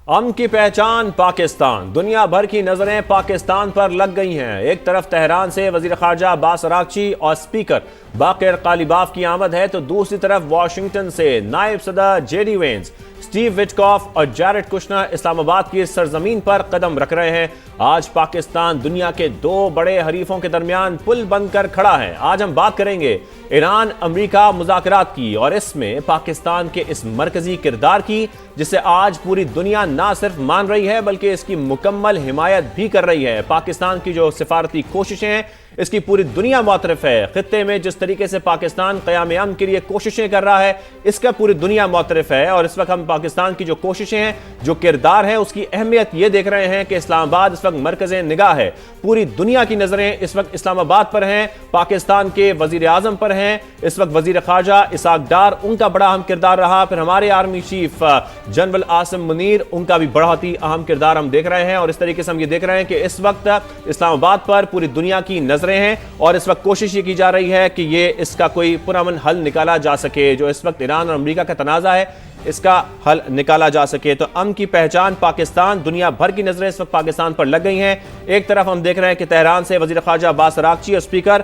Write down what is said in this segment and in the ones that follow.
امن کی پہچان پاکستان، دنیا بھر کی نظریں پاکستان پر لگ گئی ہیں۔ ایک طرف تہران سے وزیر خارجہ عباس اراغچی اور اسپیکر باقر قالیباف کی آمد ہے تو دوسری طرف واشنگٹن سے نائب صدر جے ڈی وینس، اسٹیو وٹکاف اور جیرڈ کشنر اسلام آباد کی سرزمین پر قدم رکھ رہے ہیں۔ آج پاکستان دنیا کے دو بڑے حریفوں کے درمیان پل بن کر کھڑا ہے۔ آج ہم بات کریں گے ایران امریکہ مذاکرات کی اور اس میں پاکستان کے اس مرکزی کردار کی، جسے آج پوری دنیا نہ صرف مان رہی ہے بلکہ اس کی مکمل حمایت بھی کر رہی ہے۔ پاکستان کی جو سفارتی کوششیں ہیں اس کی پوری دنیا معترف ہے۔ خطے میں جس طریقے سے پاکستان قیام امن کے لیے کوششیں کر رہا ہے اس کا پوری دنیا معترف ہے، اور اس وقت ہم پاکستان کی جو کوششیں ہیں، جو کردار ہے، اس کی اہمیت یہ دیکھ رہے ہیں کہ اسلام آباد اس وقت مرکز نگاہ ہے۔ پوری دنیا کی نظریں اس وقت اسلام آباد پر ہیں، پاکستان کے وزیر اعظم پر ہیں۔ اس وقت وزیر خارجہ اسحاق ڈار، ان کا بڑا اہم کردار رہا، پھر ہمارے army chief general Asim Munir, ان کا بھی بڑا ہی اہم کردار ہم دیکھ رہے ہیں۔ اور اس طریقے سے ہم یہ دیکھ رہے ہیں کہ اس وقت اسلام آباد پر پوری دنیا کی نظریں ہیں، اور اس وقت کوشش یہ کی جا رہی ہے کہ یہ اس کا کوئی پرامن حل نکالا جا سکے۔ جو اس وقت ایران اور امریکہ کا تنازع ہے اس کا حل نکالا جا سکے۔ تو امن کی پہچان پاکستان، دنیا بھر کی نظریں اس وقت پاکستان پر لگ گئی ہیں۔ ایک طرف ہم دیکھ رہے ہیں کہ تہران سے وزیر خارجہ عباس اراغچی اور اسپیکر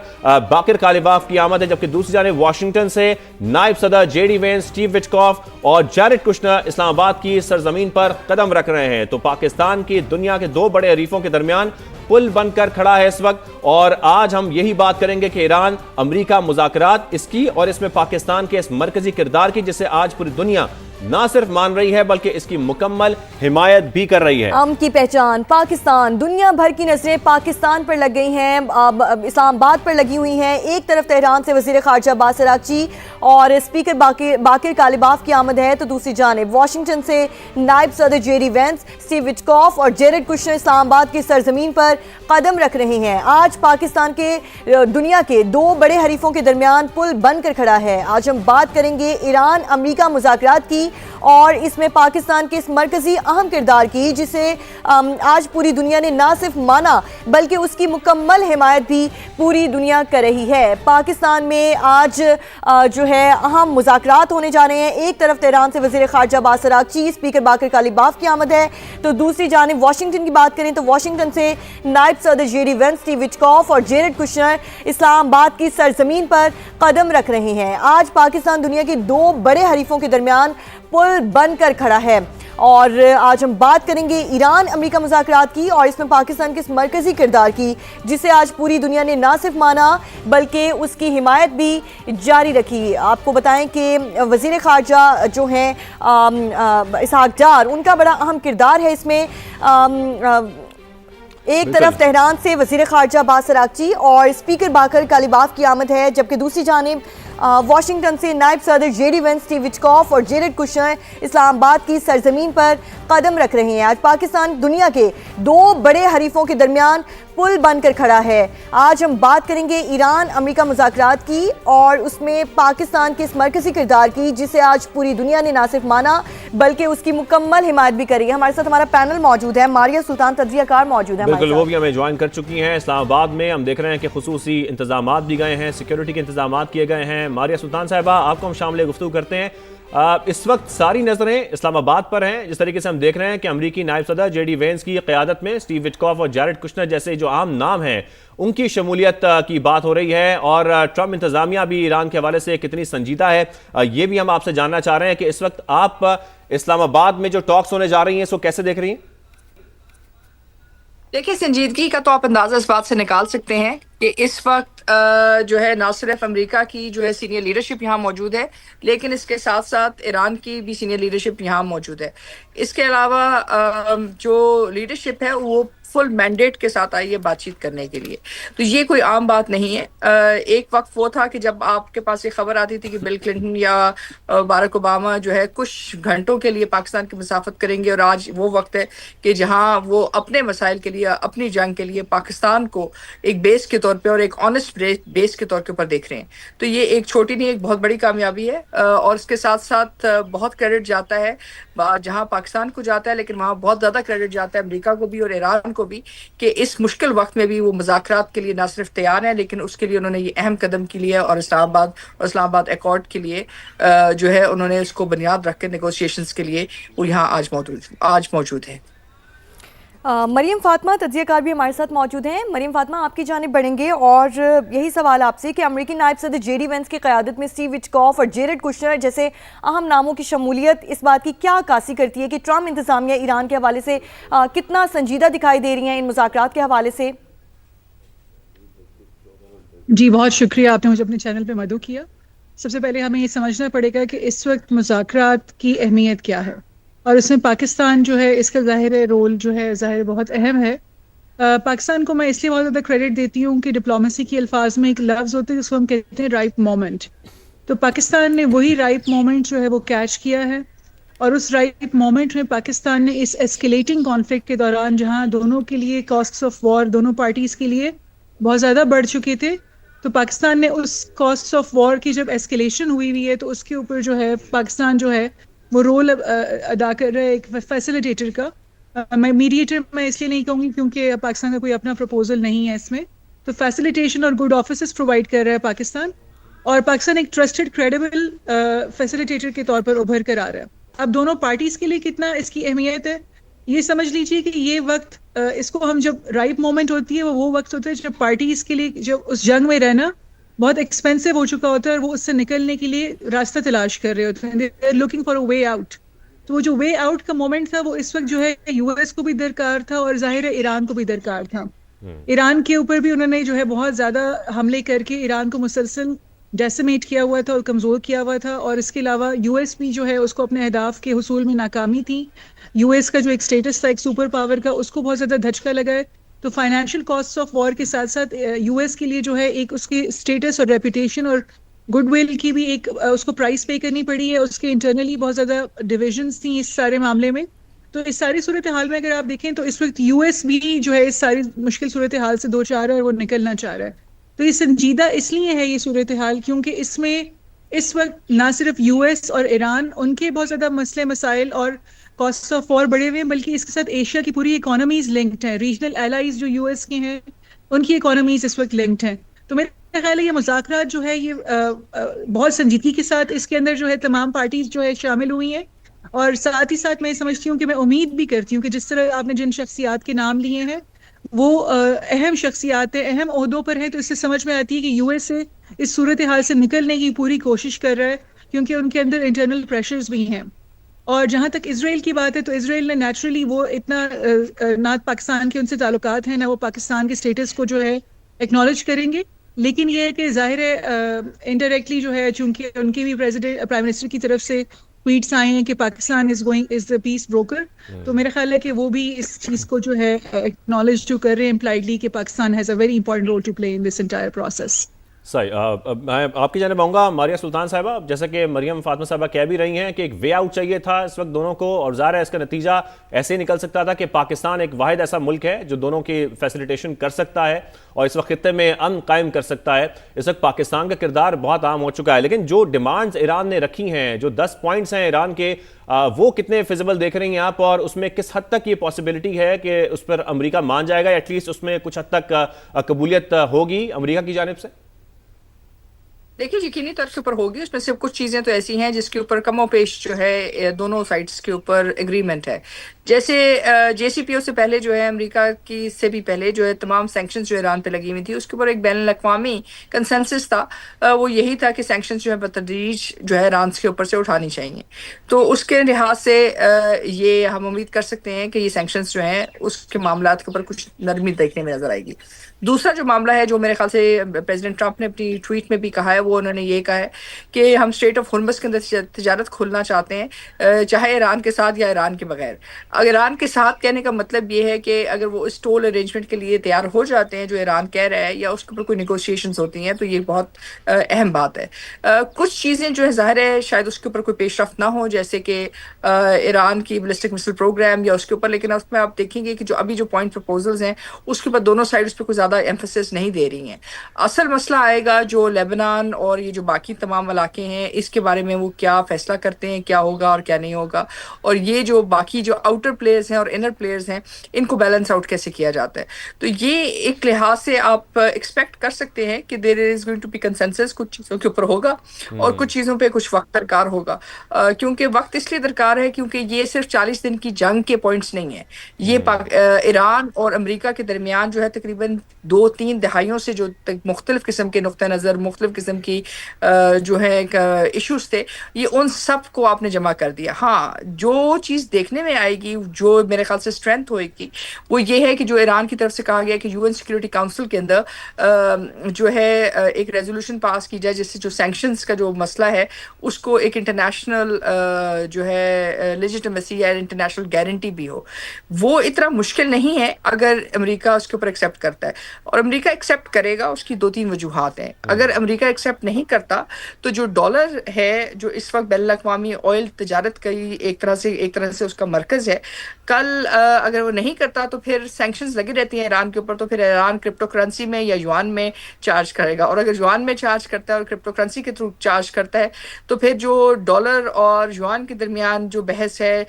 باقر قالیباف کی آمد ہے، جبکہ دوسری جانب واشنگٹن سے نائب صدر جے ڈی وینس، اسٹیو وٹکاف اور جیرڈ کشنر اسلام آباد کی سرزمین پر قدم رکھ رہے ہیں۔ تو پاکستان کی دنیا کے دو بڑے حریفوں کے درمیان پل بن کر کھڑا ہے اس وقت، اور آج ہم یہی بات کریں گے کہ ایران امریکہ مذاکرات اس کی اور اس میں پاکستان کے اس مرکزی کردار کی، جسے آج پوری دنیا نہ صرف مان رہی ہے بلکہ اس کی مکمل حمایت بھی کر رہی ہے۔ امن کی پہچان پاکستان، دنیا بھر کی نظریں پاکستان پر لگ گئی ہیں، اسلام آباد پر لگی ہوئی ہیں۔ ایک طرف تہران سے وزیر خارجہ عباس اراغچی اور اسپیکر باقر قالیباف کی آمد ہے تو دوسری جانب واشنگٹن سے نائب صدر جے ڈی وینس، اسٹیو وٹکاف اور جیرڈ کشنر اسلام آباد کی سرزمین پر قدم رکھ رہے ہیں۔ آج پاکستان کے دنیا کے دو بڑے حریفوں کے درمیان پل بن کر کھڑا ہے۔ آج ہم بات کریں گے ایران امریکہ مذاکرات کی اور اس میں پاکستان کے اس مرکزی اہم کردار کی، جسے آج پوری دنیا نے نہ صرف مانا بلکہ اس کی مکمل حمایت بھی پوری دنیا کر رہی ہے۔ پاکستان میں آج جو ہے اہم مذاکرات ہونے جا رہے ہیں۔ ایک طرف تہران سے وزیر خارجہ عباس اراغچی، اسپیکر باقر قالیباف کی آمد ہے تو دوسری جانب واشنگٹن کی بات کریں تو واشنگٹن سے نائب صدر جے ڈی وینس، اسٹیو وٹکاف اور جیرڈ کشنر اسلام آباد کی سرزمین پر قدم رکھ رہے ہیں۔ آج پاکستان دنیا کے دو بڑے حریفوں کے درمیان پل بن کر کھڑا ہے، اور آج ہم بات کریں گے ایران امریکہ مذاکرات کی اور اس میں پاکستان کے اس مرکزی کردار کی، جسے آج پوری دنیا نے نہ صرف مانا بلکہ اس کی حمایت بھی جاری رکھی۔ آپ کو بتائیں کہ وزیر خارجہ جو ہیں اسحاق ڈار، ان کا بڑا اہم کردار ہے اس میں۔ ایک طرف تہران سے وزیر خارجہ عباس اراغچی اور اسپیکر باقر قالیباف کی آمد ہے، جبکہ دوسری جانب واشنگٹن سے نائب صدر جے ڈی وینس، اسٹیو وٹکاف اور جیرڈ کشنر اسلام آباد کی سرزمین پر قدم رکھ رہے ہیں۔ آج پاکستان دنیا کے دو بڑے حریفوں کے درمیان پل بن کر کھڑا ہے۔ آج ہم بات کریں گے ایران امریکہ مذاکرات کی اور اس میں پاکستان کے اس مرکزی کردار کی، جسے آج پوری دنیا نے نہ صرف مانا بلکہ اس کی مکمل حمایت بھی کری ہے۔ ہمارے ساتھ ہمارا پینل موجود ہے، ماریہ سلطان تجزیہ کار موجود ہے ہمارے بالکل، ساتھ۔ وہ بھی ہمیں جوائن کر چکی ہیں۔ اسلام آباد میں ہم دیکھ رہے ہیں کہ خصوصی انتظامات بھی گئے ہیں، سیکیورٹی کے انتظامات کیے گئے ہیں۔ ماریہ سلطان صاحبہ، آپ کو ہم شامل گفتگو کرتے ہیں۔ اس وقت ساری نظریں اسلام آباد پر ہیں، جس طریقے سے ہم دیکھ رہے ہیں کہ امریکی نائب صدر جے ڈی وینس کی قیادت میں اسٹیو وٹکاف اور جیرڈ کشنر جیسے جو عام نام ہیں ان کی شمولیت کی بات ہو رہی ہے، اور ٹرمپ انتظامیہ بھی ایران کے حوالے سے کتنی سنجیدہ ہے یہ بھی ہم آپ سے جاننا چاہ رہے ہیں کہ اس وقت آپ اسلام آباد میں جو ٹاکس ہونے جا رہی ہیں اس کو کیسے دیکھ رہی ہیں؟ دیکھیں، سنجیدگی کا تو آپ اندازہ اس بات سے نکال سکتے ہیں کہ اس وقت جو ہے نہ صرف امریکہ کی جو ہے سینئر لیڈرشپ یہاں موجود ہے، لیکن اس کے ساتھ ساتھ ایران کی بھی سینئر لیڈرشپ یہاں موجود ہے۔ اس کے علاوہ جو لیڈرشپ ہے وہ فل مینڈیٹ کے ساتھ آئی ہے بات چیت کرنے کے لیے، تو یہ کوئی عام بات نہیں ہے۔ ایک وقت وہ تھا کہ جب آپ کے پاس یہ خبر آتی تھی کہ بل کلنٹن یا باراک اوباما جو ہے کچھ گھنٹوں کے لیے پاکستان کی مسافت کریں گے، اور آج وہ وقت ہے کہ جہاں وہ اپنے مسائل کے لیے، اپنی جنگ کے لیے پاکستان کو ایک بیس کے طور پہ اور ایک آنےسٹ بیس کے طور کے اوپر دیکھ رہے ہیں. تو یہ ایک چھوٹی نہیں ایک بہت بڑی کامیابی ہے, اور اس کے ساتھ ساتھ بہت کریڈٹ جاتا ہے جہاں پاکستان کو جاتا ہے, لیکن وہاں بہت زیادہ کریڈٹ جاتا ہے امریکہ کو بھی اور ایران کو بھی, کہ اس مشکل وقت میں بھی وہ مذاکرات کے لیے نہ صرف تیار ہیں, لیکن اس کے لیے انہوں نے یہ اہم قدم کی لیا, اور اسلام آباد ایکارڈ کے لیے جو ہے انہوں نے اس کو بنیاد رکھ کے نیگوشیشنز کے لیے وہ یہاں آج موجود ہے. مریم فاطمہ تجزیہ کار بھی ہمارے ساتھ موجود ہیں. مریم فاطمہ, آپ کی جانب بڑھیں گے اور یہی سوال آپ سے کہ امریکی نائب صدر جے ڈی وینس کی قیادت میں اسٹیو وٹکاف اور جیرڈ کشنر جیسے اہم ناموں کی شمولیت اس بات کی کیا عکاسی کرتی ہے کہ ٹرمپ انتظامیہ ایران کے حوالے سے کتنا سنجیدہ دکھائی دے رہی ہیں ان مذاکرات کے حوالے سے؟ جی بہت شکریہ, آپ نے مجھے اپنے چینل پہ مدعو کیا. سب سے پہلے ہمیں یہ سمجھنا پڑے گا کہ اس وقت مذاکرات کی اہمیت کیا ہے, اور اس میں پاکستان جو ہے اس کا ظاہر رول جو ہے ظاہر بہت اہم ہے. پاکستان کو میں اس لیے بہت زیادہ کریڈٹ دیتی ہوں کہ ڈپلومیسی کے الفاظ میں ایک لفظ ہوتا ہے جس کو ہم کہتے ہیں رائپ مومنٹ. تو پاکستان نے وہی رائپ مومنٹ جو ہے وہ کیچ کیا ہے, اور اس رائپ مومنٹ میں پاکستان نے اس ایسکیلیٹنگ کانفلکٹ کے دوران جہاں دونوں کے لیے کاسٹس آف وار دونوں پارٹیز کے لیے بہت زیادہ بڑھ چکے تھے, تو پاکستان نے اس کاسٹ آف وار کی جب ایسکیلیشن ہوئی ہے تو اس کے اوپر جو ہے پاکستان جو ہے وہ رول ادا کر رہا ہے ایک فیسیلیٹیٹر کا. میں میڈیٹر میں اس لیے نہیں کہوں گی کیونکہ پاکستان کا کوئی اپنا پروپوزل نہیں ہے اس میں, تو فیسیلیٹیشن اور گڈ آفیسز پرووائڈ کر رہا ہے پاکستان, اور پاکستان ایک ٹرسٹڈ کریڈیبل فیسیلیٹیٹر کے طور پر ابھر کر آ رہا ہے. اب دونوں پارٹیز کے لیے کتنا اس کی اہمیت ہے یہ سمجھ لیجیے کہ یہ وقت اس کو ہم جب رائپ مومنٹ ہوتی ہے وہ وقت ہوتا ہے جب پارٹیز کے لیے جب اس جنگ میں رہنا بہت ایکسپینسو ہو چکا ہوتا ہے اور وہ اس سے نکلنے کے لیے راستہ تلاش کر رہے ہوتے ہیں, they are looking for a way out. تو وہ جو وے آؤٹ کا مومنٹ تھا وہ اس وقت جو ہے یو ایس کو بھی درکار تھا اور ظاہر ہے ایران کو بھی درکار تھا. ایران کے اوپر بھی انہوں نے جو ہے بہت زیادہ حملے کر کے ایران کو مسلسل ڈیسیمیٹ کیا ہوا تھا اور کمزور کیا ہوا تھا, اور اس کے علاوہ یو ایس بھی جو ہے اس کو اپنے اہداف کے حصول میں ناکامی تھی. یو ایس کا جو ایک اسٹیٹس تھا ایک سپر پاور کا اس کو بہت زیادہ دھچکا لگا ہے. تو فائنینشیل کاسٹ آف وار کے ساتھ ساتھ یو ایس کے لیے جو ہے ایک اس کی اسٹیٹس اور ریپوٹیشن اور گڈ ول کی بھی ایک اس کو پرائز پے کرنی پڑی ہے. اس کے انٹرنلی بہت زیادہ ڈویژنس تھیں اس سارے معاملے میں. تو اس ساری صورتحال میں اگر آپ دیکھیں تو اس وقت یو ایس بھی جو ہے اس ساری مشکل صورتحال سے دو چار ہے اور وہ نکلنا چاہ رہا ہے. تو یہ سنجیدہ اس لیے ہے یہ صورتحال کیونکہ اس میں اس وقت نہ صرف یو ایس اور ایران ان کے بہت زیادہ مسئلے مسائل اور کاسٹ آف وار بڑے ہوئے ہیں, بلکہ اس کے ساتھ ایشیا کی پوری اکانومیز لنکڈ ہیں. ریجنل الائز جو یو ایس کے ہیں ان کی اکانومیز اس وقت لنکڈ ہیں. تو میرا خیال ہے یہ مذاکرات جو ہے یہ بہت سنجیدگی کے ساتھ اس کے اندر جو ہے تمام پارٹیز جو ہے شامل ہوئی ہیں, اور ساتھ ہی ساتھ میں سمجھتی ہوں کہ میں امید بھی کرتی ہوں کہ جس طرح آپ نے جن شخصیات کے نام لیے ہیں وہ اہم شخصیات ہیں, اہم عہدوں پر ہیں, تو اس سے سمجھ میں آتی ہے کہ یو ایس اس صورتحال سے نکلنے کی پوری کوشش کر رہا ہے کیونکہ ان کے اندر انٹرنل پریشرز بھی ہیں. اور جہاں تک اسرائیل کی بات ہے تو اسرائیل نے نیچرلی وہ اتنا نہ پاکستان کے ان سے تعلقات ہیں نہ وہ پاکستان کے اسٹیٹس کو جو ہے ایکنالج کریں گے, لیکن یہ ہے کہ ظاہر ہے انڈائریکٹلی جو ہے چونکہ ان کی بھی پرائم منسٹر کی طرف سے ٹویٹس آئے ہیں کہ پاکستان از دا پیس بروکر, تو میرا خیال ہے کہ وہ بھی اس چیز کو جو ہے ایکنالج جو کر رہے ہیں امپلائڈلی کہ Pakistan has a very important role to play in this entire process. صحیح. میں آپ کی جانب آؤں گا ماریہ سلطان صاحبہ, جیسا کہ مریم فاطمہ صاحبہ کہہ بھی رہی ہیں کہ ایک وے آؤٹ چاہیے تھا اس وقت دونوں کو, اور ظاہر ہے اس کا نتیجہ ایسے ہی نکل سکتا تھا کہ پاکستان ایک واحد ایسا ملک ہے جو دونوں کی فیسیلیٹیشن کر سکتا ہے اور اس وقت خطے میں امن قائم کر سکتا ہے. اس وقت پاکستان کا کردار بہت عام ہو چکا ہے, لیکن جو ڈیمانڈز ایران نے رکھی ہیں, جو 10 پوائنٹس ہیں ایران کے, وہ کتنے فیزیبل دیکھ رہی ہیں آپ, اور اس میں کس حد تک یہ پاسبلٹی ہے کہ اس پر امریکہ مان جائے گا, ایٹ لیسٹ اس میں کچھ حد تک قبولیت ہوگی امریکہ کی جانب سے؟ دیکھیے یقینی طور کے اوپر ہوگی, اس میں سے کچھ چیزیں تو ایسی ہیں جس کے اوپر کم و بیش جو ہے دونوں سائڈس کے اوپر ایگریمنٹ ہے. جیسے جے سی پی او سے پہلے جو ہے امریکہ کی سے بھی پہلے جو ہے تمام سینکشنز جو ایران پہ لگی ہوئی تھی اس کے اوپر ایک بین الاقوامی کنسنسس تھا, وہ یہی تھا کہ سینکشنز جو ہے بتدریج جو ہے ایران کے اوپر سے اٹھانی چاہیے. تو اس کے لحاظ سے یہ ہم امید کر سکتے ہیں کہ یہ سینکشنز جو ہیں اس کے معاملات کے اوپر کچھ نرمی دیکھنے میں نظر آئے گی. دوسرا جو معاملہ ہے جو میرے خیال سے پریزیڈنٹ ٹرمپ نے اپنی ٹویٹ میں بھی کہا ہے وہ انہوں نے یہ کہا ہے کہ ہم اسٹریٹ آف ہرمز کے اندر تجارت کھولنا چاہتے ہیں، چاہے ایران کے ساتھ یا ایران کے بغیر۔ اگر ایران کے ساتھ کہنے کا مطلب یہ ہے کہ اگر وہ اس ٹول ارینجمنٹ کے لیے تیار ہو جاتے ہیں جو ایران کہہ رہا ہے، یا اس کے اوپر کوئی نیگوشیشنز ہوتی ہیں، تو یہ بہت اہم بات ہے۔ کچھ چیزیں جو ہے ظاہر ہے شاید اس کے اوپر کوئی پیش رفت نہ ہو، جیسے کہ ایران کی بیلسٹک مسل پروگرام یا اس کے اوپر، لیکن اس میں آپ دیکھیں گے کہ جو ابھی جو پوائنٹ پرپوزلز ہیں اس کے اوپر دونوں سائڈ اس پہ کوئی زیادہ ایمفسس نہیں دے رہی ہیں۔ اصل مسئلہ آئے گا جو لیبنان اور یہ جو باقی تمام علاقے ہیں اس کے بارے میں وہ کیا فیصلہ کرتے ہیں، کیا ہوگا اور کیا نہیں ہوگا، اور یہ جو باقی جو آؤٹر پلیئرز ہیں اور انر پلیئرز ہیں ان کو بیلنس آؤٹ کیسے کیا جاتا ہے۔ تو یہ ایک لحاظ سے آپ ایکسپیکٹ کر سکتے ہیں کہ there is going to be consensus, کچھ چیزوں کے اوپر ہوگا اور کچھ چیزوں پہ کچھ وقت درکار ہوگا، کیونکہ وقت اس لیے درکار ہے کیونکہ یہ صرف 40 دن کی جنگ کے پوائنٹس نہیں ہیں، یہ ایران اور امریکہ کے درمیان جو ہے تقریباً 2-3 دہائیوں سے جو مختلف قسم کے نقطہ نظر، مختلف قسم کی جو ہے ایشوز تھے، یہ ان سب کو آپ نے جمع کر دیا۔ ہاں جو چیز دیکھنے میں آئے گی، جو میرے خیال سے اسٹرینتھ ہوئے گی، وہ یہ ہے کہ جو ایران کی طرف سے کہا گیا کہ یو این سیکورٹی کاؤنسل کے اندر جو ہے ایک ریزولوشن پاس کی جائے جس سے جو سینکشنز کا جو مسئلہ ہے اس کو ایک انٹرنیشنل جو ہے لیجیٹمیسی یا انٹرنیشنل گارنٹی بھی ہو۔ وہ اتنا مشکل نہیں ہے اگر امریکہ اس کے اوپر ایکسیپٹ کرتا ہے، اور امریکہ ایکسیپٹ کرے گا، اس کی 2-3 وجوہات ہیں۔ اگر امریکہ ایکسیپٹ نہیں کرتا تو جو ڈالر ہے جو اس وقت بین الاقوامی آئل تجارت کا ایک طرح سے اس کا مرکز ہے، کل اگر وہ نہیں کرتا تو پھر سینکشنز لگی رہتی ہیں ایران کے اوپر، تو پھر ایران کرپٹو کرنسی میں یا یوان میں چارج کرے گا، اور اگر یوان میں چارج کرتا ہے اور کرپٹو کرنسی کے تھرو چارج کرتا ہے تو پھر جو ڈالر اور یوان کے درمیان جو بحث ہے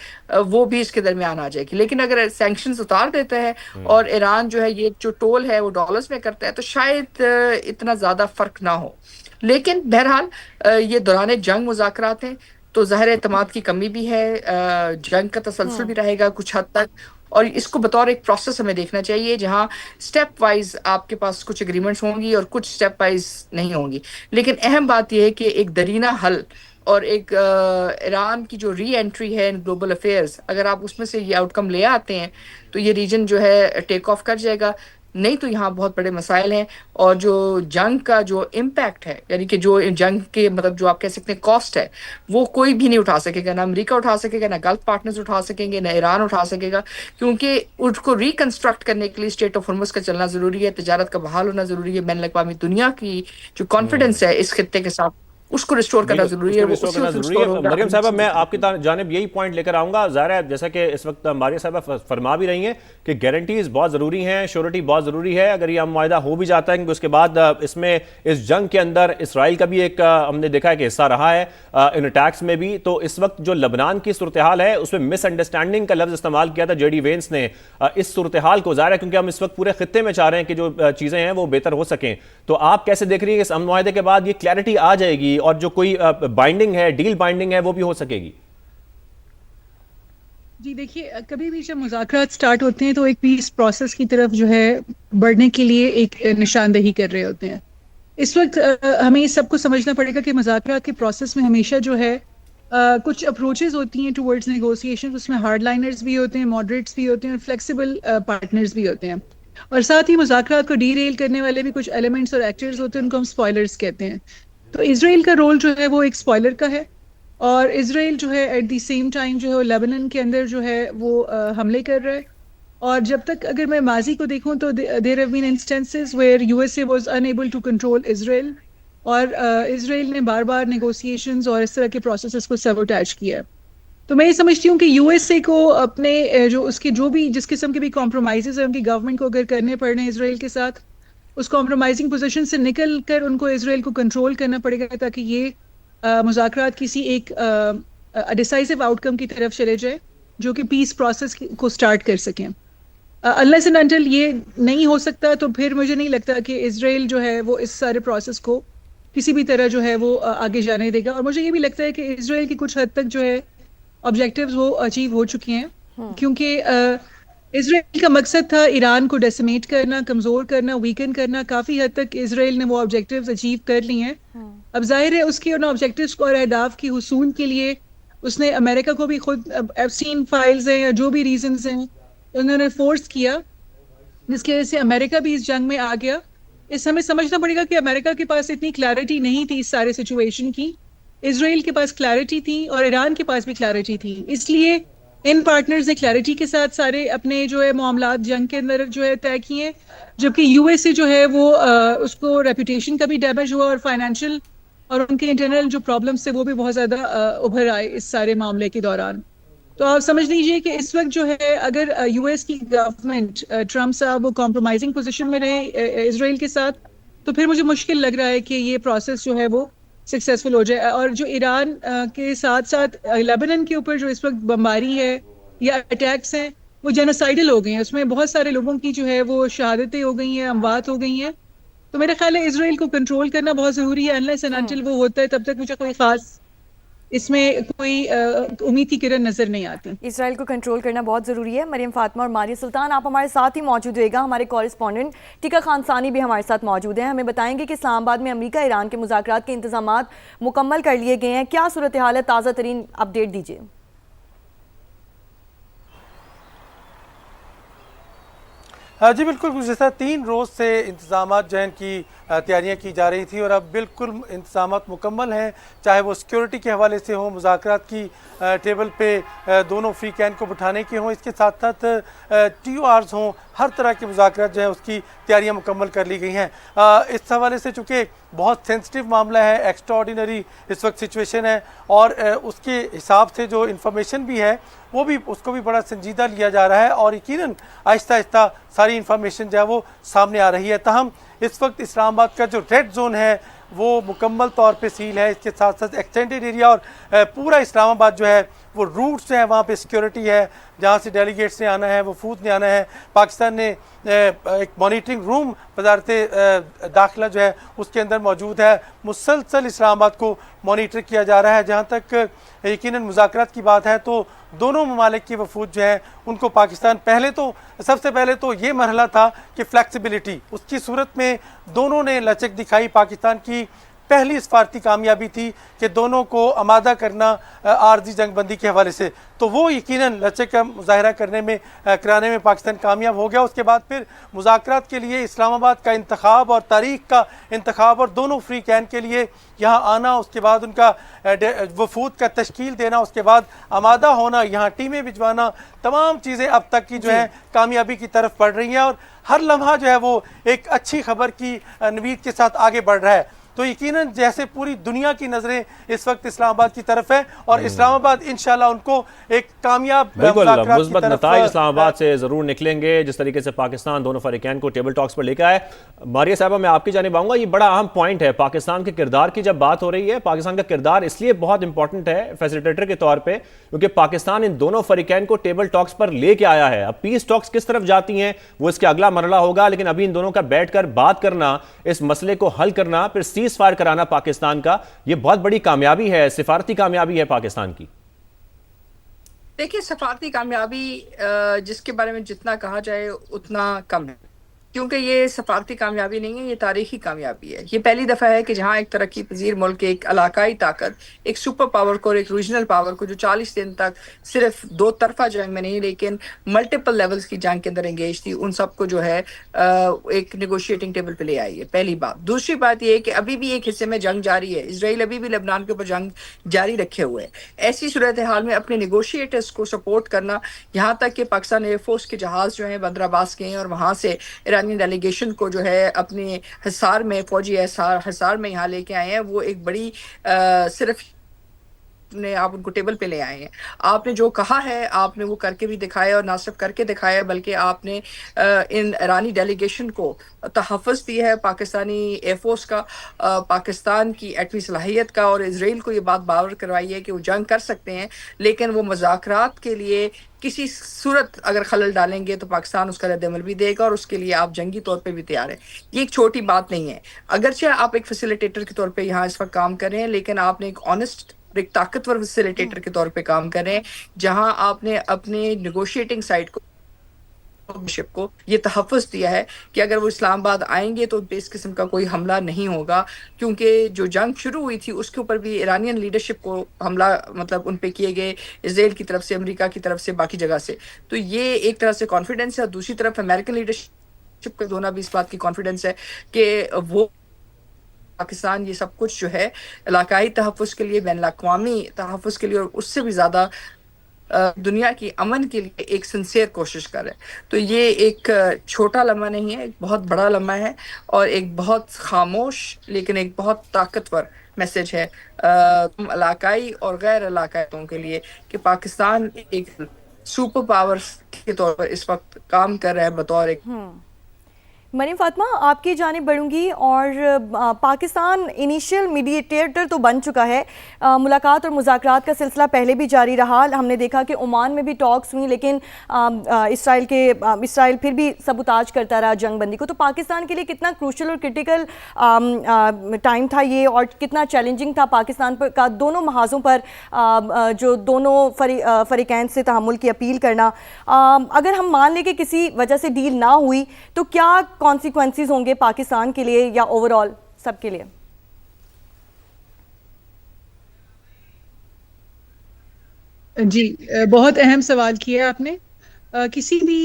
وہ بھی اس کے درمیان آ جائے گی۔ لیکن اگر سینکشنز اتار دیتا ہے اور ایران جو ہے یہ جو ٹول ہے وہ ڈالرز میں کرتا ہے تو شاید اتنا زیادہ فرق نہ ہو۔ لیکن بہرحال یہ دوران جنگ مذاکرات ہیں تو ظاہر اعتماد کی کمی بھی ہے، جنگ کا تسلسل بھی رہے گا کچھ حد تک، اور اس کو بطور ایک پروسیس ہمیں دیکھنا چاہیے جہاں سٹیپ وائز آپ کے پاس کچھ اگریمنٹس ہوں گی اور کچھ سٹیپ وائز نہیں ہوں گی۔ لیکن اہم بات یہ ہے کہ ایک درینہ حل اور ایک ایران کی جو ری انٹری ہے ان گلوبل افیئرز، اگر آپ اس میں سے یہ آؤٹ کم لے آتے ہیں تو یہ ریجن جو ہے ٹیک آف کر جائے گا، نہیں تو یہاں بہت بڑے مسائل ہیں، اور جو جنگ کا جو امپیکٹ ہے، یعنی کہ جو جنگ کے مطلب جو آپ کہہ سکتے ہیں کاسٹ ہے، وہ کوئی بھی نہیں اٹھا سکے گا، نہ امریکہ اٹھا سکے گا، نہ گلف پارٹنرز اٹھا سکیں گے، نہ ایران اٹھا سکے گا، کیونکہ اس کو ریکنسٹرکٹ کرنے کے لیے اسٹریٹ آف ہرمز کا چلنا ضروری ہے، تجارت کا بحال ہونا ضروری ہے، بین الاقوامی دنیا کی جو کانفیڈنس ہے اس خطے کے ساتھ اس کو ریسٹور کرنا ضروری ہے۔ مریم صاحبہ میں آپ کی جانب یہی پوائنٹ لے کر آؤں گا، ظاہر ہے جیسا کہ اس وقت ماریہ صاحبہ فرما بھی رہی ہیں کہ گارنٹیز بہت ضروری ہیں، شیورٹی بہت ضروری ہے۔ اگر یہ معاہدہ ہو بھی جاتا ہے کہ اس کے بعد اس میں اس جنگ کے اندر اسرائیل کا بھی ایک ہم نے دیکھا ہے کہ حصہ رہا ہے ان اٹیکس میں بھی، تو اس وقت جو لبنان کی صورتحال ہے اس میں مس انڈرسٹینڈنگ کا لفظ استعمال کیا تھا جے ڈی وینس نے اس صورتحال کو، ظاہر ہے کیونکہ ہم اس وقت پورے خطے میں چاہ رہے ہیں کہ جو چیزیں ہیں وہ بہتر ہو سکیں، تو آپ کیسے دیکھ رہی ہیں کہ اس امن معاہدے کے بعد یہ کلیئرٹی آ جائے گی اور جو کوئی بائنڈنگ ہے، ڈیل بائنڈنگ ہے، وہ بھی ہو سکے گی؟ جی دیکھیے، کبھی بھی جب مذاکرات سٹارٹ ہوتے ہیں تو ایک پیس پروسیس کی طرف جو ہے بڑھنے کے لیے ایک نشاندہی کر رہے ہوتے ہیں۔ اس وقت ہمیں اس سب کو سمجھنا پڑے گا کہ مذاکرات کے پروسیس میں ہمیشہ جو ہے کچھ اپروچز ہوتی ہیں ٹورڈز نیگوسیشن، اس میں ہارڈ لائنرز بھی ہوتے ہیں، ماڈریٹس بھی ہوتے ہیں، اور فلیکسیبل پارٹنرز بھی ہوتے ہیں، اور ساتھ ہی مذاکرات کو ڈی ریل کرنے والے بھی کچھ ایلیمنٹس اور ایکٹرز ہوتے ہیں، ان کو ہم اسپوائلرز کہتے ہیں۔ تو اسرائیل کا رول جو ہے وہ ایک اسپوائلر کا ہے، اور اسرائیل جو ہے ایٹ دی سیم ٹائم جو ہے لیبنن کے اندر جو ہے وہ حملے کر رہا ہے، اور جب تک اگر میں ماضی کو دیکھوں تو there have been instances where U S A was enable to control Israel, اور اسرائیل نے بار بار نیگوسیشنز اور اس طرح کے پروسیسز کو سیبوٹیج کیا ہے۔ تو میں یہ سمجھتی ہوں کہ یو ایس اے کو اپنے جو اس کے جو بھی جس قسم کے بھی کمپرومائزز ہیں ان کی گورنمنٹ کو اگر کرنے پڑ رہے ہیں اسرائیل کے ساتھ، اس کمپرومائزنگ پوزیشن سے نکل کر ان کو اسرائیل کو کنٹرول کرنا پڑے گا تاکہ یہ مذاکرات کسی ایک ڈیسائزو آؤٹ کم کی طرف چلے جائے جو کہ پیس پروسیس کو سٹارٹ کر سکیں۔ unless and until یہ نہیں ہو سکتا تو پھر مجھے نہیں لگتا کہ اسرائیل جو ہے وہ اس سارے پروسیس کو کسی بھی طرح جو ہے وہ آگے جانے دے گا، اور مجھے یہ بھی لگتا ہے کہ اسرائیل کی کچھ حد تک جو ہے آبجیکٹیوز وہ اچیو ہو چکے ہیں، کیونکہ اسرائیل کا مقصد تھا ایران کو ڈیسیمیٹ کرنا، کمزور کرنا، ویکن کرنا۔ کافی حد تک اسرائیل نے وہ آبجیکٹیوز اچیو کر لی ہیں۔ اب ظاہر ہے اس کے ان آبجیکٹیوز کو اور اہداف کی حصول کے لیے اس نے امریکہ کو بھی خود ایبسٹین فائلز ہیں یا جو بھی ریزنز ہیں انہوں نے فورس کیا، جس کی وجہ سے امریکہ بھی اس جنگ میں آ گیا، اس ہمیں سمجھنا پڑے گا کہ امریکہ کے پاس اتنی کلیئرٹی نہیں تھی اس سارے سچویشن کی، اسرائیل کے پاس کلیئرٹی تھی اور ایران کے پاس بھی کلیئرٹی تھی، اس لیے ان پارٹنرز نے کلیئرٹی کے ساتھ سارے اپنے جو ہے معاملات جنگ کے اندر جو ہے طے کیے، جبکہ یو ایس سے جو ہے وہ اس کو ریپوٹیشن کا بھی ڈیمیج ہوا اور فائنینشیل اور ان کے انٹرنل جو پرابلمس تھے وہ بھی بہت زیادہ ابھر آئے اس سارے معاملے کے دوران۔ تو آپ سمجھ لیجئے کہ اس وقت جو ہے اگر یو ایس کی گورنمنٹ ٹرمپ صاحب وہ کمپرومائزنگ پوزیشن میں رہے اسرائیل کے ساتھ، تو پھر مجھے مشکل لگ رہا ہے کہ یہ پروسیس جو ہے وہ سکسیسفل ہو جائے۔ اور جو ایران کے ساتھ ساتھ لیبنن کے اوپر جو اس وقت بمباری ہے یا اٹیکس ہیں وہ جینوسائیڈل ہو گئے ہیں، اس میں بہت سارے لوگوں کی جو ہے وہ شہادتیں ہو گئی ہیں، اموات ہو گئی ہیں۔ تو میرا خیال ہے اسرائیل کو کنٹرول کرنا بہت ضروری ہے، انلیس اینڈ انٹل وہ ہوتا ہے تب تک مجھے کوئی خاص اس میں کوئی امید کی کرن نظر نہیں آتی۔ اسرائیل کو کنٹرول کرنا بہت ضروری ہے۔ مریم فاطمہ اور ماریہ سلطان آپ ہمارے ساتھ ہی موجود ہوئے گا، ہمارے کورسپونڈنٹ ٹیکا خان ثانی بھی ہمارے ساتھ موجود ہیں، ہمیں بتائیں گے کہ اسلام آباد میں امریکہ ایران کے مذاکرات کے انتظامات مکمل کر لیے گئے ہیں، کیا صورتحال ہے، تازہ ترین اپڈیٹ دیجیے۔ جی بالکل، گزشتہ 3 روز سے انتظامات جو ہیں کی تیاریاں کی جا رہی تھی اور اب بالکل انتظامات مکمل ہیں، چاہے وہ سیکیورٹی کے حوالے سے ہوں، مذاکرات کی ٹیبل پہ دونوں فریقین کو بٹھانے کے ہوں، اس کے ساتھ ساتھ ٹی او آرز ہوں، ہر طرح کے مذاکرات جو ہیں اس کی تیاریاں مکمل کر لی گئی ہیں۔ اس حوالے سے چونکہ بہت سینسٹیو معاملہ ہے، ایکسٹرا آرڈینری اس وقت سچویشن ہے اور اس کے حساب سے جو انفارمیشن بھی ہے وہ بھی اس کو بھی بڑا سنجیدہ لیا جا رہا ہے اور یقیناً آہستہ آہستہ ساری انفارمیشن جو ہے وہ سامنے آ رہی ہے۔ تاہم اس وقت اسلام آباد کا جو ریڈ زون ہے وہ مکمل طور پہ سیل ہے، اس کے ساتھ ساتھ ایکسٹینڈیڈ ایریا اور پورا اسلام آباد جو ہے وہ روٹس ہیں، وہاں پہ سیکیورٹی ہے، جہاں سے ڈیلیگیٹس نے آنا ہے، وفود نے آنا ہے۔ پاکستان نے ایک مانیٹرنگ روم وزارت داخلہ جو ہے اس کے اندر موجود ہے، مسلسل اسلام آباد کو مانیٹر کیا جا رہا ہے۔ جہاں تک یقیناً مذاکرات کی بات ہے تو دونوں ممالک کی وفود جو ہے ان کو پاکستان سب سے پہلے تو یہ مرحلہ تھا کہ فلیکسیبلٹی، اس کی صورت میں دونوں نے لچک دکھائی۔ پاکستان کی پہلی سفارتی کامیابی تھی کہ دونوں کو آمادہ کرنا عارضی جنگ بندی کے حوالے سے، تو وہ یقیناً لچک کا مظاہرہ کرانے میں پاکستان کامیاب ہو گیا۔ اس کے بعد پھر مذاکرات کے لیے اسلام آباد کا انتخاب اور تاریخ کا انتخاب اور دونوں فریقین کے لیے یہاں آنا، اس کے بعد ان کا وفود کا تشکیل دینا، اس کے بعد آمادہ ہونا، یہاں ٹیمیں بھجوانا، تمام چیزیں اب تک کی جو ہیں کامیابی کی طرف بڑھ رہی ہیں اور ہر لمحہ جو ہے وہ ایک اچھی خبر کی نوید کے ساتھ آگے بڑھ رہا ہے۔ تو یقیناً جیسے پوری دنیا کی نظریں اس وقت اسلام آباد کی طرف ہے اور اسلام آباد انشاءاللہ ان کو ایک کامیاب بالکل مثبت نتائج اسلام آباد سے ضرور نکلیں گے، جس طریقے سے پاکستان دونوں فریقین کو ٹیبل ٹاکس پر لے کے آئے۔ ماریہ صاحبہ میں آپ کی جانب آؤں گا، یہ بڑا اہم پوائنٹ ہے پاکستان کے کردار کی جب بات ہو رہی ہے۔ پاکستان کا کردار اس لیے بہت امپورٹنٹ ہے فیسیلیٹیٹر کے طور پہ کیونکہ پاکستان ان دونوں فریقین کو ٹیبل ٹاکس پر لے کے آیا ہے۔ اب پیس ٹاکس کس طرف جاتی ہیں وہ اس کے اگلا مرحلہ ہوگا، لیکن ابھی ان دونوں کا بیٹھ کر بات کرنا، اس مسئلے کو حل کرنا، پھر سیز فائر کرانا پاکستان کا، یہ بہت بڑی کامیابی ہے، سفارتی کامیابی ہے پاکستان کی۔ دیکھیے سفارتی کامیابی جس کے بارے میں جتنا کہا جائے اتنا کم ہے، کیونکہ یہ سفارتی کامیابی نہیں ہے، یہ تاریخی کامیابی ہے۔ یہ پہلی دفعہ ہے کہ جہاں ایک ترقی پذیر ملک، ایک علاقائی طاقت، ایک سپر پاور کو اور ایک ریجنل پاور کو جو 40 دن تک صرف 2 طرفہ جنگ میں نہیں لیکن ملٹیپل لیولز کی جنگ کے اندر انگیج تھی، ان سب کو جو ہے ایک نیگوشیٹنگ ٹیبل پہ لے آئی ہے، پہلی بات۔ دوسری بات یہ ہے کہ ابھی بھی ایک حصے میں جنگ جاری ہے، اسرائیل ابھی بھی لبنان کے اوپر جنگ جاری رکھے ہوئے ہے۔ ایسی صورتحال میں اپنے نیگوشیٹرز کو سپورٹ کرنا، یہاں تک کہ پاکستان ایئر فورس کے جہاز جو ہیں بندر عباس گئے ہیں اور وہاں سے ایرانی ڈیلیگیشن کو جو ہے اپنے حصار میں، فوجی حصار میں یہاں لے کے آئے ہیں، وہ ایک بڑی صرف آپ ان کو ٹیبل پہ لے آئے ہیں۔ آپ نے جو کہا ہے آپ نے وہ کر کے بھی دکھایا، اور نہ صرف کر کے دکھایا بلکہ آپ نے ان ایرانی ڈیلیگیشن کو تحفظ دی ہے، پاکستانی ایئر فورس کا، پاکستان کی ایٹمی صلاحیت کا، اور اسرائیل کو یہ بات باور کروائی ہے کہ وہ جنگ کر سکتے ہیں لیکن وہ مذاکرات کے لیے کسی صورت اگر خلل ڈالیں گے تو پاکستان اس کا رد عمل بھی دے گا اور اس کے لیے آپ جنگی طور پہ بھی تیار ہیں۔ یہ ایک چھوٹی بات نہیں ہے، اگرچہ آپ ایک فیسیلیٹیٹر کے طور پہ یہاں اس وقت کام کر رہے ہیں لیکن آپ نے ایک آنےسٹ، ایک طاقتور فیسیلیٹیٹر کے طور پہ کام کر رہے ہیں، جہاں آپ نے اپنے نیگوشیٹنگ سائٹ کو یہ تحفظ دیا ہے کہ اگر وہ اسلام آباد آئیں گے تو اس قسم کا کوئی حملہ نہیں ہوگا، کیونکہ جو جنگ شروع ہوئی تھی اس کے اوپر بھی ایرانین لیڈرشپ کو حملہ مطلب ان پہ کیے گئے، اسرائیل کی طرف سے، امریکہ کی طرف سے، باقی جگہ سے۔ تو یہ ایک طرح سے کانفیڈنس ہے، اور دوسری طرف امریکن لیڈرشپ چپ کر ہونا بھی اس بات کی کانفیڈنس ہے کہ وہ پاکستان یہ سب کچھ جو ہے علاقائی تحفظ کے لیے، بین الاقوامی تحفظ کے لیے اور اس سے بھی زیادہ دنیا کی امن کے لیے ایک سنسیئر کوشش کر رہے ہیں. تو یہ ایک چھوٹا لمحہ نہیں ہے، ایک بہت بڑا لمحہ ہے اور ایک بہت خاموش لیکن ایک بہت طاقتور میسج ہے علاقائی اور غیر علاقائیوں کے لیے کہ پاکستان ایک سپر پاور کے طور پر اس وقت کام کر رہا ہے بطور ایک. مریم فاطمہ آپ کی جانب بڑھوں گی، اور پاکستان انیشیل میڈیٹیٹر تو بن چکا ہے، ملاقات اور مذاکرات کا سلسلہ پہلے بھی جاری رہا. ہم نے دیکھا کہ عمان میں بھی ٹاکس ہوئی، لیکن اسرائیل پھر بھی سبوتاج کرتا رہا جنگ بندی کو. تو پاکستان کے لیے کتنا کروشل اور کرٹیکل ٹائم تھا یہ، اور کتنا چیلنجنگ تھا پاکستان کا دونوں محاذوں پر جو دونوں فریقین سے تحمل کی اپیل کرنا. اگر ہم مان لیں کہ کسی وجہ سے ڈیل نہ ہوئی تو کیا کانسیکوینسز ہوں گے پاکستان کے لیے یا اوور آل سب کے لیے؟ جی بہت اہم سوال کیا آپ نے. کسی بھی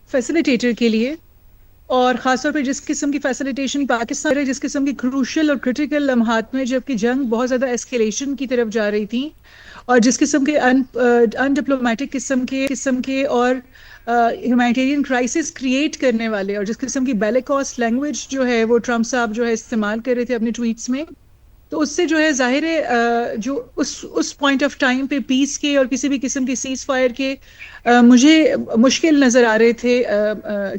فیسیلیٹیٹر کے لیے، اور خاص طور پہ جس قسم کی فیسیلیٹیشن پاکستان ہے، جس قسم کی کروشل اور کرٹیکل لمحات میں جبکہ جنگ بہت زیادہ ایسکیلیشن کی طرف جا رہی تھی، اور جس قسم کے ان ڈپلومیٹک قسم کے اور ہیومینیٹیرین کرائسس کریٹ کرنے والے، اور جس قسم کی بیلیکوس لینگویج جو ہے وہ ٹرمپ صاحب جو ہے استعمال کر رہے تھے اپنے ٹویٹس میں، تو اس سے جو ہے ظاہر ہے جو اس پوائنٹ آف ٹائم پہ پیس کے اور کسی بھی قسم کی سیز فائر کے مجھے مشکل نظر آ رہے تھے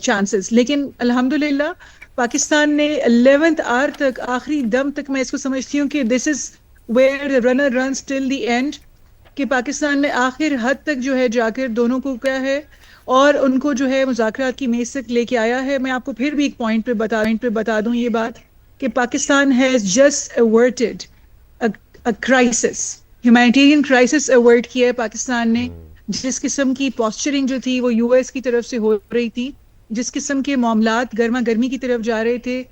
چانسز. لیکن الحمدللہ پاکستان نے 11th آور تک، آخری دم تک، میں اس کو سمجھتی ہوں کہ this is where the runner runs till the end، کہ پاکستان نے آخر حد تک جو ہے جا کر دونوں کو کیا ہے اور ان کو جو ہے مذاکرات کی میز تک لے کے آیا ہے. میں آپ کو پھر بھی ایک پوائنٹ پہ بتا دوں یہ بات کہ Pakistan has just averted a crisis, humanitarian crisis avert کیا ہے پاکستان نے. جس قسم کی پوسچرنگ جو تھی وہ یو ایس کی طرف سے ہو رہی تھی، جس قسم کے معاملات گرما گرمی کی طرف جا رہے تھے،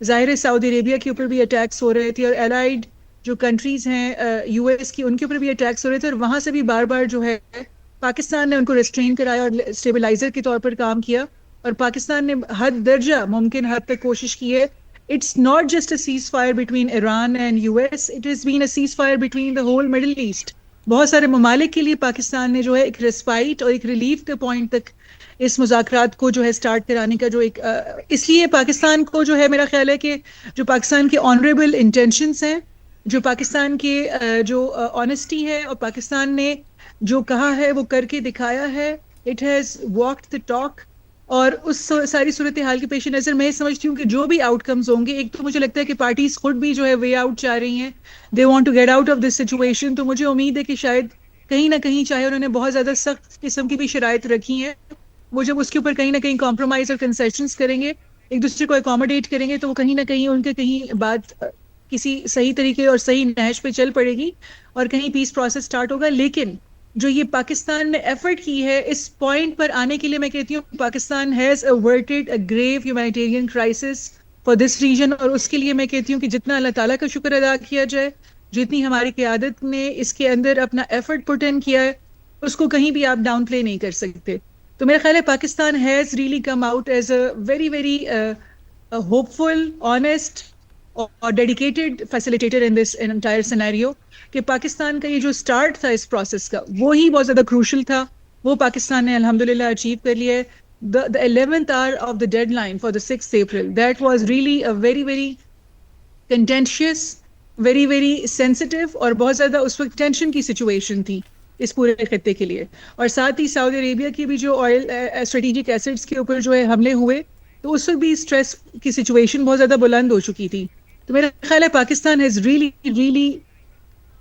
ظاہر سعودی عربیہ کے اوپر بھی اٹیکس ہو رہے تھے، اور الائڈ جو کنٹریز ہیں یو ایس کی، ان کے اوپر بھی اٹیکس ہو رہے تھے، اور وہاں سے بھی بار بار جو ہے پاکستان نے ان کو ریسٹرین کرایا اور اسٹیبلائزر کے طور پر کام کیا، اور پاکستان نے حد درجہ ممکن حد تک کوشش کی ہے. It's not just a ceasefire between Iran and US, it has been a ceasefire between the whole Middle East. بہت سارے ممالک کے لیے پاکستان نے جو ہے ایک ریسپائٹ اور ایک ریلیف کے پوائنٹ تک اس مذاکرات کو جو ہے سٹارٹ کرانے کا جو ایک اس لیے پاکستان کو جو ہے میرا خیال ہے کہ جو پاکستان کے آنریبل انٹینشنس ہیں، جو پاکستان کے جو آنیسٹی ہے، اور پاکستان نے جو کہا ہے وہ کر کے دکھایا ہے، it has walked the talk. اور اس ساری صورتحال کے پیش نظر میں سمجھتی ہوں کہ جو بھی آؤٹ کمز ہوں گے، ایک تو مجھے لگتا ہے کہ پارٹیز خود بھی جو ہے وے آؤٹ چاہ رہی ہیں، they want to get out of this situation. تو مجھے امید ہے کہ شاید کہیں نہ کہیں، چاہے انہوں نے بہت زیادہ سخت قسم کی بھی شرائط رکھی ہیں، وہ جب اس کے اوپر کہیں نہ کہیں کمپرومائز اور کنسیشنز کریں گے، ایک دوسرے کو اکوموڈیٹ کریں گے، تو وہ کہیں نہ کہیں ان کے کہیں بات کسی صحیح طریقے اور صحیح نہج پہ چل پڑے گی اور کہیں پیس پروسیس سٹارٹ ہوگا. لیکن جو یہ پاکستان نے ایفرٹ کی ہے اس پوائنٹ پر آنے کے لیے، میں کہتی ہوں Pakistan has averted a grave humanitarian crisis for this region. اور اس کے لیے میں کہتی ہوں کہ جتنا اللہ تعالیٰ کا شکر ادا کیا جائے، جتنی ہماری قیادت نے اس کے اندر اپنا ایفرٹ پٹ ان کیا ہے، اس کو کہیں بھی آپ ڈاؤن پلے نہیں کر سکتے. تو میرا خیال ہے Pakistan has really come out as a very very hopeful, honest اور dedicated facilitator in this entire scenario. کہ پاکستان کا یہ جو سٹارٹ تھا اس پروسیس کا، وہی بہت زیادہ کروشل تھا، وہ پاکستان نے الحمدللہ اچیو کر لیا ہے. The 11th hour of the deadline for the 6th April, that was really a very very contentious, very very sensitive اور بہت زیادہ اس وقت ٹینشن کی سچویشن تھی اس پورے خطے کے لیے. اور ساتھ ہی سعودی عربیہ کی بھی جو آئل اسٹریٹجک ایسٹس کے اوپر جو ہے حملے ہوئے، تو اس وقت بھی اسٹریس کی سچویشن بہت زیادہ بلند ہو چکی تھی. تو میرا خیال ہے Pakistan has really really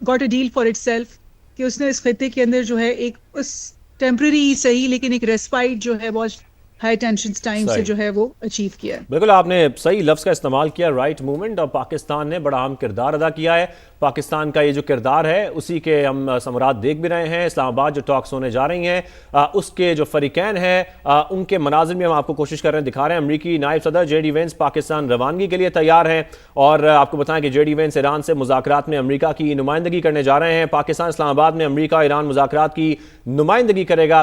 got a deal for itself, کہ اس نے اس خطے کے اندر جو ہے ایک اس ٹیمپرری ہی صحیح لیکن ایک ریسپائٹ جو ہے بہت ہائی ٹینشن ٹائم سے جو ہے وہ اچیو کیا ہے. بالکل آپ نے صحیح لفظ کا استعمال کیا، رائٹ موومنٹ، اور پاکستان نے بڑا اہم کردار ادا کیا ہے. پاکستان کا یہ جو کردار ہے اسی کے ہم ثمرات دیکھ بھی رہے ہیں. اسلام آباد جو ٹاکس ہونے جا رہی ہیں، اس کے جو فریقین ہیں ان کے مناظر میں ہم آپ کو کوشش کر رہے ہیں دکھا رہے ہیں. امریکی نائب صدر جے ڈی وینس پاکستان روانگی کے لیے تیار ہیں، اور آپ کو بتائیں کہ جے ڈی وینس ایران سے مذاکرات میں امریکہ کی نمائندگی کرنے جا رہے ہیں. پاکستان اسلام آباد میں امریکہ ایران مذاکرات کی نمائندگی کرے گا.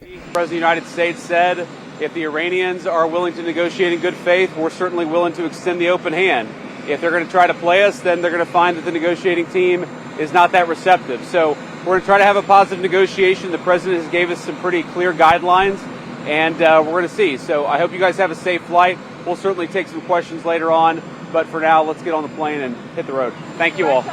President of the United States said, if the Iranians are willing to negotiate in good faith, we're certainly willing to extend the open hand. If they're going to try to play us, then they're going to find that the negotiating team is not that receptive. So we're going to try to have a positive negotiation. The President has gave us some pretty clear guidelines, and we're going to see. So I hope you guys have a safe flight. We'll certainly take some questions later on, but for now, let's get on the plane and hit the road. Thank you all.